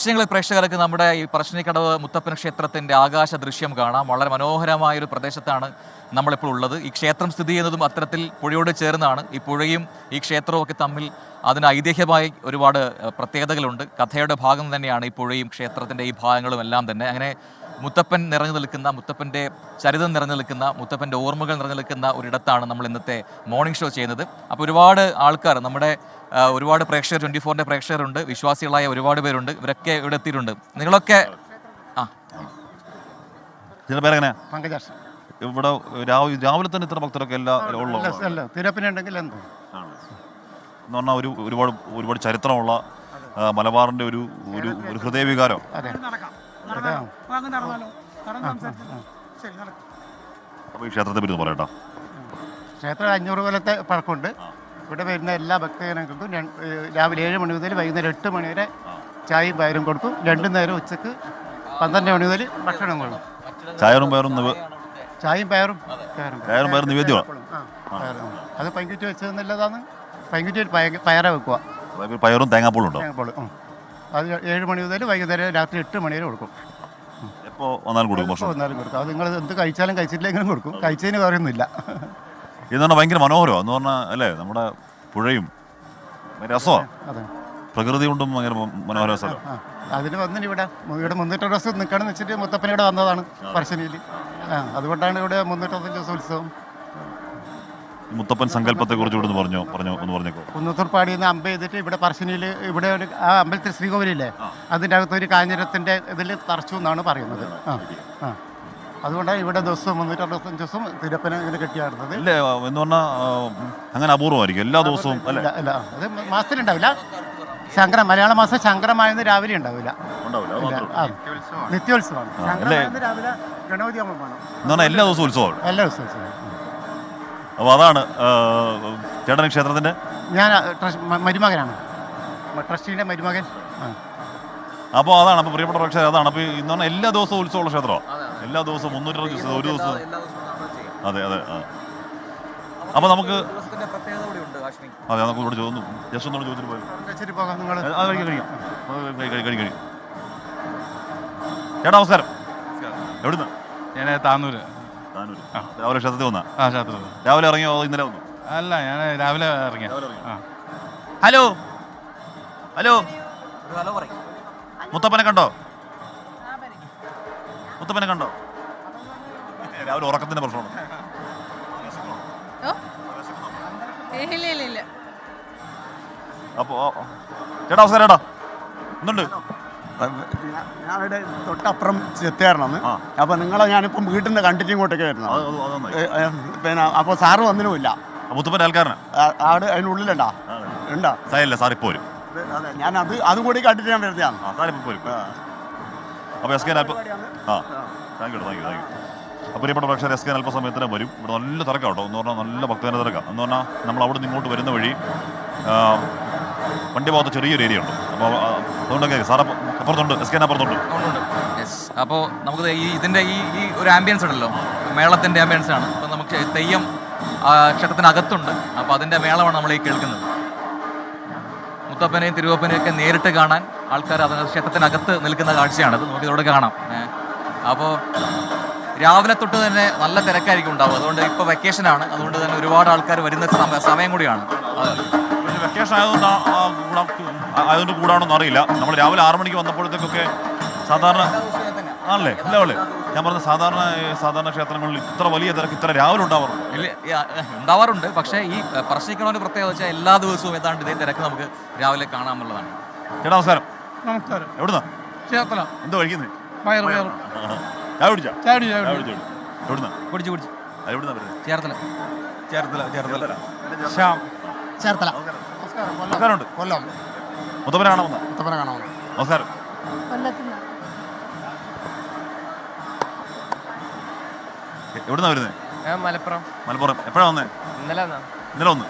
ദൃശ്യങ്ങളിൽ പ്രേക്ഷകർക്ക് നമ്മുടെ ഈ പറശ്ശിനിക്കടവ് മുത്തപ്പൻ ക്ഷേത്രത്തിൻ്റെ ആകാശ ദൃശ്യം കാണാം. വളരെ മനോഹരമായൊരു പ്രദേശത്താണ് നമ്മളിപ്പോൾ ഉള്ളത്. ഈ ക്ഷേത്രം സ്ഥിതി ചെയ്യുന്നതും അത്തരത്തിൽ പുഴയോട് ചേർന്നാണ്. ഈ പുഴയും ഈ ക്ഷേത്രവും ഒക്കെ തമ്മിൽ അതിന് ഐതിഹ്യമായി ഒരുപാട് പ്രത്യേകതകളുണ്ട്. കഥയുടെ ഭാഗം തന്നെയാണ് ഈ പുഴയും ക്ഷേത്രത്തിൻ്റെ ഈ ഭാഗങ്ങളും എല്ലാം തന്നെ. അങ്ങനെ മുത്തപ്പൻ നിറഞ്ഞു നിൽക്കുന്ന, മുത്തപ്പൻ്റെ ചരിതം നിറഞ്ഞു നിൽക്കുന്ന, മുത്തപ്പൻ്റെ ഓർമ്മകൾ നിറഞ്ഞു നിൽക്കുന്ന ഒരിടത്താണ് നമ്മൾ ഇന്നത്തെ മോർണിംഗ് ഷോ ചെയ്യുന്നത്. അപ്പോൾ ഒരുപാട് ആൾക്കാർ, നമ്മുടെ ഒരുപാട് പ്രേക്ഷകർ, 24-ൻ്റെ പ്രേക്ഷകരുണ്ട്, വിശ്വാസികളായ ഒരുപാട് പേരുണ്ട്. ഇവരൊക്കെ ഇവിടെ എത്തിയിട്ടുണ്ട്. നിങ്ങളൊക്കെ ഇവിടെ രാവിലെ തന്നെ ഇത്ര ഭക്തരൊക്കെ ഒരുപാട് ചരിത്രമുള്ള മലബാറിന്റെ ഒരു ഹൃദയവികാരം. ഈ ക്ഷേത്രത്തെ പറ്റി പറയട്ടോ. ക്ഷേത്രം 500 കൊല്ലത്തെ പഴക്കമുണ്ട്. ഇവിടെ വരുന്ന എല്ലാ ഭക്തജനങ്ങൾക്കും രാവിലെ 7 മണി മുതൽ വൈകുന്നേരം 8 മണി വരെ ചായയും പയറും കൊടുക്കും. 2 നേരം ഉച്ചക്ക് 12 മണി മുതൽ ഭക്ഷണം കൊടുക്കും. ചായയും പയറും നിവേദ്യമാണ്. അത് പൈൻകുറ്റി വെച്ചതെന്നുള്ളതാണ്. പൈൻകുറ്റി പയറ വെക്കുക. പയറും തേങ്ങാപ്പൂളും ഉണ്ടോ? അത് 7 മണി മുതൽ വൈകുന്നേരം രാത്രി 8 മണി വരെ കൊടുക്കും. എപ്പോൾ വന്നാലും കൊടുക്കും. അത് നിങ്ങൾ എന്ത് കഴിച്ചാലും കഴിച്ചിട്ടില്ലെങ്കിലും കൊടുക്കും. കഴിച്ചതിന് കാര്യമൊന്നുമില്ല. ഇതാണ് ഭയങ്കര മനോഹരമാണ് എന്ന് പറഞ്ഞാൽ അല്ലേ. നമ്മുടെ പുഴയും രസമാണ്, പ്രകൃതി കൊണ്ടും ഭയങ്കര മനോഹര സ്ഥലം. അതിന് വന്നിട്ട് ഇവിടെ 300 ദിവസം നിൽക്കണം വെച്ചിട്ട് മുത്തപ്പന ഇവിടെ വന്നതാണ് പറശ്ശിനിയിൽ. അതുകൊണ്ടാണ് ഇവിടെ 365 ദിവസം ഉത്സവം. മുത്തപ്പൻ സങ്കല്പത്തെ കുറിച്ച് ഇവിടെ പറഞ്ഞു. കുന്നത്തൂർപ്പാടിയിൽ നിന്ന് അമ്പ ചെയ്തിട്ട് ഇവിടെ പറശ്ശിനിയിൽ ഇവിടെ ഒരു ആ അമ്പലത്തിൽ ശ്രീകോവിലില്ലേ, അതിൻ്റെ അകത്തൊരു കാഞ്ഞിരത്തിൻ്റെ ഇതിൽ തറച്ചു എന്നാണ് പറയുന്നത്. അതുകൊണ്ടാണ് ഇവിടെ ദിവസവും 365 ദിവസം തിരുപ്പന ഇങ്ങനെ കെട്ടിയാടുന്നത്. എന്ന് പറഞ്ഞാൽ അങ്ങനെ അപൂർവമായിരിക്കും എല്ലാ ദിവസവും. അല്ല, അത് മാസത്തിലുണ്ടാവില്ല. മലയാള മാസം ശങ്കരമായെന്ന് രാവിലെ ഉണ്ടാവില്ല. നിത്യോത്സവമാണ്. രാവിലെ ഗണപതി ഹോമമാണ്. എല്ലാ ദിവസവും ഉത്സവമാണ്. എല്ലാ ദിവസവും ഉത്സവം. അപ്പോൾ അതാണ് ചേട്ടൻ ക്ഷേത്രത്തിൻ്റെ. ഞാൻ മരുമകനാണ്, ട്രസ്റ്റിൻ്റെ മരുമകൻ. അപ്പോൾ അതാണ്. അപ്പോൾ പ്രിയപ്പെട്ട പ്രേക്ഷകർ, അതാണ്. അപ്പോൾ ഇന്ന് പറഞ്ഞാൽ എല്ലാ ദിവസവും ഉത്സവമുള്ള ക്ഷേത്രമാണ്. എല്ലാ ദിവസവും 360 ദിവസം ഒരു ദിവസം. അതെ. അപ്പോൾ നമുക്ക് നമുക്ക് ഇവിടെ ചോദിച്ചു ജസ്റ്റ് ഒന്നോട് ചോദിച്ചിട്ട് പോയി കഴിയും. ചേട്ടാ നമസ്കാരം. എവിടുന്ന്? ഞാൻ താന്നൂര്. രാവിലെ ക്ഷേത്രത്തിൽ വന്നാ? രാവിലെ ഇറങ്ങിയോ ഇന്നലെ വന്നു? അല്ല, ഞാൻ രാവിലെ ഇറങ്ങിയ. ഹലോ മുത്തപ്പനെ കണ്ടോ? രാവിലെ ഉറക്കത്തിന്റെ പ്രശ്നമാണ്. അപ്പോ ചേട്ടാ നമസ്കാരം. ചേട്ടാ എന്തുണ്ട്? ഞാനിവിടെ തൊട്ടപ്പുറം ചെത്തിയായിരുന്നു. അപ്പൊ നിങ്ങളെ ഞാനിപ്പം വീട്ടിൽ നിന്ന് കണ്ടിട്ട് ഇങ്ങോട്ടേക്ക് വരുന്നു. പിന്നെ അപ്പോൾ സാറ് വന്നിനുമില്ല. മുത്തപ്പൻ്റെ ആൾക്കാരനാ അവിടെ അതിനുള്ളിലുണ്ടാ ഉണ്ടോ? സാർ ഇപ്പോൾ വരും. അതെ, ഞാൻ അതും കൂടി കണ്ടിട്ട് ഞാൻ വരുന്നതാണ്. അപ്പോൾ എസ് കെ താങ്ക് യു. അപ്പോൾ പ്രിയപ്പെട്ട പ്രേക്ഷകർ, എസ് കെ അല്പസമയത്തിന് വരും. ഇവിടെ നല്ല തിരക്കാണ് കേട്ടോ. എന്ന് പറഞ്ഞാൽ നല്ല ഭക്തജന തിരക്കാണ്. എന്ന് പറഞ്ഞാൽ നമ്മൾ അവിടെ നിന്ന് ഇങ്ങോട്ട് വരുന്ന വഴി വണ്ടി ഭാഗത്ത് ചെറിയൊരു ഏരിയ ഉണ്ട്. അപ്പോൾ അതുകൊണ്ടൊക്കെ സാർ അപ്പുറത്തുണ്ട്, എസ് കെ അപ്പുറത്തുണ്ട്. അപ്പോൾ നമുക്ക് ഇതിൻ്റെ ഈ ഒരു ആംബിയൻസ് ഉണ്ടല്ലോ, മേളത്തിൻ്റെ ആംബിയൻസ് ആണ്. അപ്പോൾ നമുക്ക് തെയ്യം ക്ഷേത്രത്തിനകത്തുണ്ട്. അപ്പോൾ അതിൻ്റെ മേളമാണ് നമ്മൾ ഈ കേൾക്കുന്നത്. മുത്തപ്പനെയും തിരുവപ്പനെയും ഒക്കെ നേരിട്ട് കാണാൻ ആൾക്കാർ ക്ഷേത്രത്തിനകത്ത് നിൽക്കുന്ന കാഴ്ചയാണത്. നമുക്ക് ഇതോടെ കാണാം. അപ്പോൾ രാവിലെ തൊട്ട് തന്നെ നല്ല തിരക്കായിരിക്കും ഉണ്ടാവും. അതുകൊണ്ട് ഇപ്പോൾ വെക്കേഷനാണ്, അതുകൊണ്ട് തന്നെ ഒരുപാട് ആൾക്കാർ വരുന്ന സമയം കൂടിയാണ്. വെക്കേഷൻ ആയതുകൊണ്ട് കൂടാണെന്ന് അറിയില്ല. നമ്മൾ രാവിലെ 6 മണിക്ക് വന്നപ്പോഴത്തേക്കൊക്കെ സാധാരണ ആണല്ലേ? അല്ലേ, ഞാൻ പറഞ്ഞ സാധാരണ ക്ഷേത്രങ്ങളിൽ ഇത്ര വലിയ തിരക്ക് ഇത്ര രാവിലെ ഉണ്ടാവാറുണ്ട്. പക്ഷേ ഈ പറശ്ശിനിക്കടവിൻ്റെ പ്രത്യേകത വെച്ചാൽ എല്ലാ ദിവസവും ഏതാണ്ട് ഇതേ തിരക്ക് നമുക്ക് രാവിലെ കാണാമെന്നുള്ളതാണ്. ചേട്ടാ നമസ്കാരം. എവിടുന്നാ? ചേർത്തല. എന്താ കഴിക്കുന്നത്? ചായ കുടിച്ചു. ചേർത്തല. കൊല്ലം. മുത്തപ്പനെ കാണാൻ വന്ന. നമസ്കാരം. എവിടുന്നാ വരുന്നത്? മലപ്പുറം. എപ്പോഴാ വന്നേ? ഇന്നലെ വന്ന്.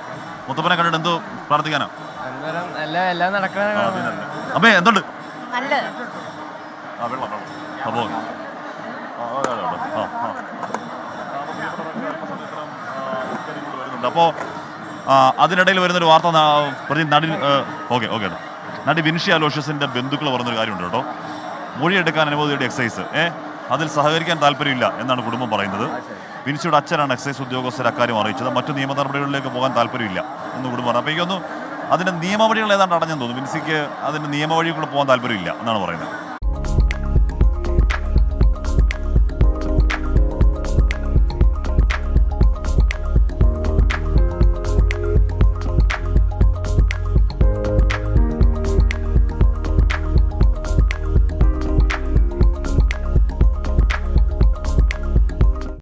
മുത്തപ്പനെ കണ്ടിട്ട് എന്തോ പ്രാർത്ഥിക്കാനാ? അമ്മേ എന്തുണ്ട്? വെള്ളം. അപ്പോൾ അപ്പോൾ അതിനിടയിൽ വരുന്നൊരു വാർത്ത ഓക്കെ നടി വിൻഷി അലോഷ്യസിൻ്റെ ബന്ധുക്കൾ പറഞ്ഞൊരു കാര്യമുണ്ട് കേട്ടോ. മൊഴിയെടുക്കാൻ അനുമതിയുടെ എക്സൈസ് അതിൽ സഹകരിക്കാൻ താല്പര്യമില്ല എന്നാണ് കുടുംബം പറയുന്നത്. വിൻസിയുടെ അച്ഛനാണ് എക്സൈസ് ഉദ്യോഗസ്ഥർ അക്കാര്യം അറിയിച്ചത്. മറ്റു നിയമ നടപടികളിലേക്ക് പോകാൻ താല്പര്യമില്ല എന്ന് കുടുംബം പറഞ്ഞു. അപ്പോൾ എനിക്കൊന്ന് അതിൻ്റെ നിയമവഴികൾ ഏതാണ്ട് അടഞ്ഞെന്ന് തോന്നുന്നു. വിൻസിക്ക് അതിൻ്റെ നിയമവഴി കൂടെ പോകാൻ താല്പര്യമില്ല എന്നാണ് പറയുന്നത്.